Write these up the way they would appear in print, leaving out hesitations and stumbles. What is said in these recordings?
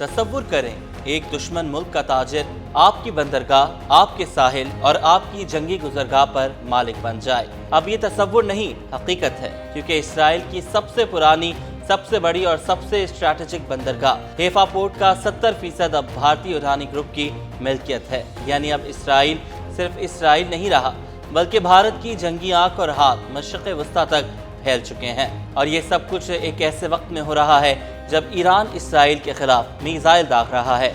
तसव्वुर करें, एक दुश्मन मुल्क का ताजिर आपकी बंदरगाह, आपके साहिल और आपकी जंगी गुजरगाह पर मालिक बन जाए। अब ये तसव्वुर नहीं, हकीकत है, क्योंकि इसराइल की सबसे पुरानी, सबसे बड़ी और सबसे स्ट्रैटेजिक बंदरगाह हैफा पोर्ट का 70% अब भारतीय ईरानी ग्रुप की मिल्कियत है। यानी अब इसराइल सिर्फ इसराइल नहीं रहा, बल्कि भारत की जंगी आंख और हाथ मशरिक़ वस्ता तक फैल चुके हैं। और ये सब कुछ एक ऐसे वक्त में हो रहा है जब ईरान इसराइल के खिलाफ मिसाइल दाग रहा है।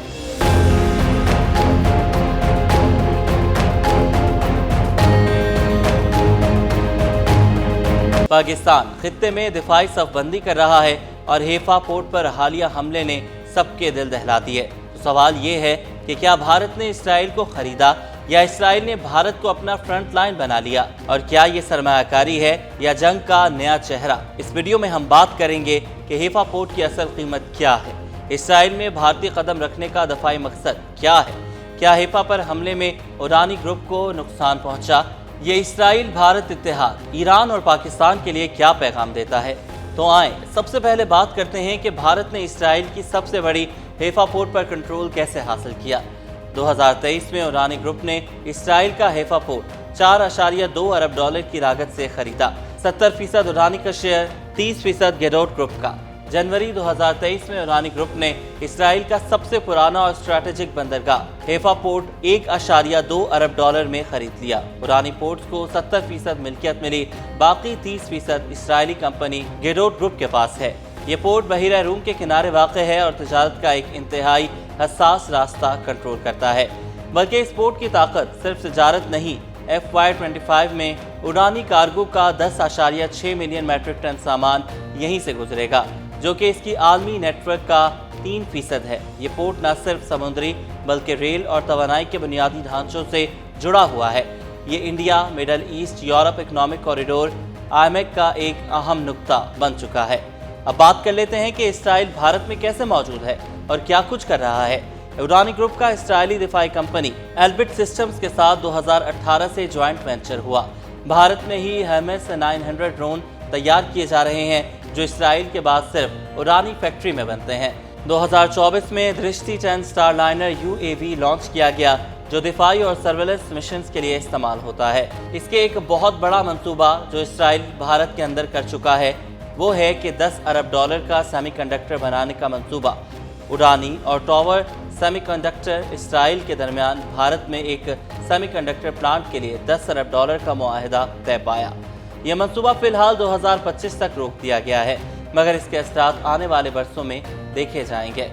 पाकिस्तान खित्ते में दिफाई सफबंदी कर रहा है और हैफा पोर्ट पर हालिया हमले ने सबके दिल दहला दिए। तो सवाल ये है कि क्या भारत ने इसराइल को खरीदा या इसराइल ने भारत को अपना फ्रंट लाइन बना लिया, और क्या ये सरमायाकारी है या जंग का नया चेहरा। इस वीडियो में हम बात करेंगे कि हैफा पोर्ट की असल कीमत क्या है, इसराइल में भारतीय कदम रखने का दफाई मकसद क्या है, क्या हैफा पर हमले में ईरानी ग्रुप को नुकसान पहुंचा, ये इसराइल भारत इत्तेहाद, ईरान और पाकिस्तान के लिए क्या पैगाम देता है। तो आए सबसे पहले बात करते हैं कि भारत ने इसराइल की सबसे बड़ी हैफा पोर्ट पर कंट्रोल कैसे हासिल किया। 2023 में ईरानी ग्रुप ने इसराइल का हैफा पोर्ट 4.2 अरब डॉलर की लागत से खरीदा। 70% ईरानी का शेयर, 30% गेडोट ग्रुप का। जनवरी 2023 में ईरानी ग्रुप ने इसराइल का सबसे पुराना और स्ट्रैटेजिक बंदरगाह हैफा पोर्ट 1.2 अरब डॉलर में खरीद लिया। ईरानी पोर्ट्स को 70% मिल्कियत मिली, बाकी 30% इसराइली कंपनी गेडोट ग्रुप के पास है। ये पोर्ट बहीरा रूम के किनारे वाक़ है और तजारत का एक इंतहाई हसास रास्ता कंट्रोल करता है। बल्कि इस पोर्ट की ताकत सिर्फ तजारत नहीं, FY25 में ईरानी कार्गो का 10.6 मिलियन मैट्रिक टन सामान यहीं से गुजरेगा, जो कि इसकी आलमी नेटवर्क का 3% है। ये पोर्ट न सिर्फ समुद्री बल्कि रेल और तवानाई के बुनियादी ढांचों से जुड़ा हुआ है। ये India, middle east, Europe economic corridor IMEC का एक अहम नुक्ता बन चुका है। अब बात कर लेते हैं कि इसराइल भारत में कैसे मौजूद है और क्या कुछ कर रहा है। ईरानी ग्रुप का इसराइली दिफाई कंपनी एल्बिट सिस्टम्स के साथ 2018 से ज्वाइंट वेंचर हुआ। भारत में ही HIMARS 900 ड्रोन तैयार किए जा रहे हैं, जो इसराइल के बाद सिर्फ ईरानी फैक्ट्री में बनते हैं। 2024 में दृष्टि 10 स्टारलाइनर UAV लॉन्च किया गया, जो दिफाई और सर्वेलेंस मिशन के लिए इस्तेमाल होता है। इसके एक बहुत बड़ा मंसूबा जो इसराइल भारत के अंदर कर चुका है, वो है कि 10 अरब डॉलर का सेमीकंडक्टर बनाने का मंसूबा। ईरानी और टॉवर सेमीकंडक्टर इसराइल के दरमियान भारत में एक सेमीकंडक्टर प्लांट के लिए 10 अरब डॉलर का मुआहदा तय पाया। यह मंसूबा फिलहाल 2025 तक रोक दिया गया है, मगर इसके असरात आने वाले वर्षों में देखे जाएंगे।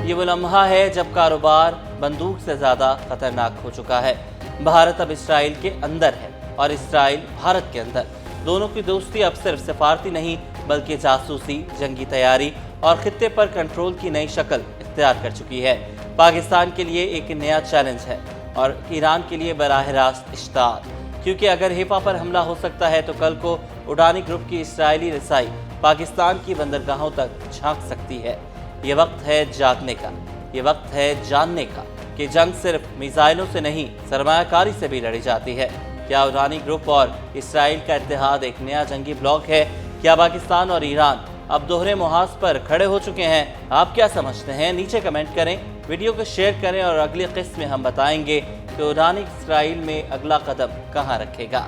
ये वो लम्हा है जब कारोबार बंदूक से ज़्यादा खतरनाक हो चुका है। भारत अब इसराइल के अंदर है और इसराइल भारत के अंदर। दोनों की दोस्ती अब सिर्फ सिफारती नहीं, बल्कि जासूसी, जंगी तैयारी और खित्ते पर कंट्रोल की नई शक्ल इख्तियार कर चुकी है। पाकिस्तान के लिए एक नया चैलेंज है और ईरान के लिए बराह रास्त इश्तार, क्योंकि अगर हैफा पर हमला हो सकता है तो कल को ईरानी ग्रुप की इसराइली रसाई पाकिस्तान की बंदरगाहों तक झांक सकती है। ये वक्त है जागने का, ये वक्त है जानने का कि जंग सिर्फ मिसाइलों से नहीं, सरमायाकारी से भी लड़ी जाती है। क्या ईरानी ग्रुप और इसराइल का इत्तेहाद एक नया जंगी ब्लॉक है? क्या पाकिस्तान और ईरान अब दोहरे मुहाज पर खड़े हो चुके हैं? आप क्या समझते हैं? नीचे कमेंट करें, वीडियो को शेयर करें और अगली किस्त में हम बताएंगे कि ईरान इसराइल में अगला कदम कहां रखेगा।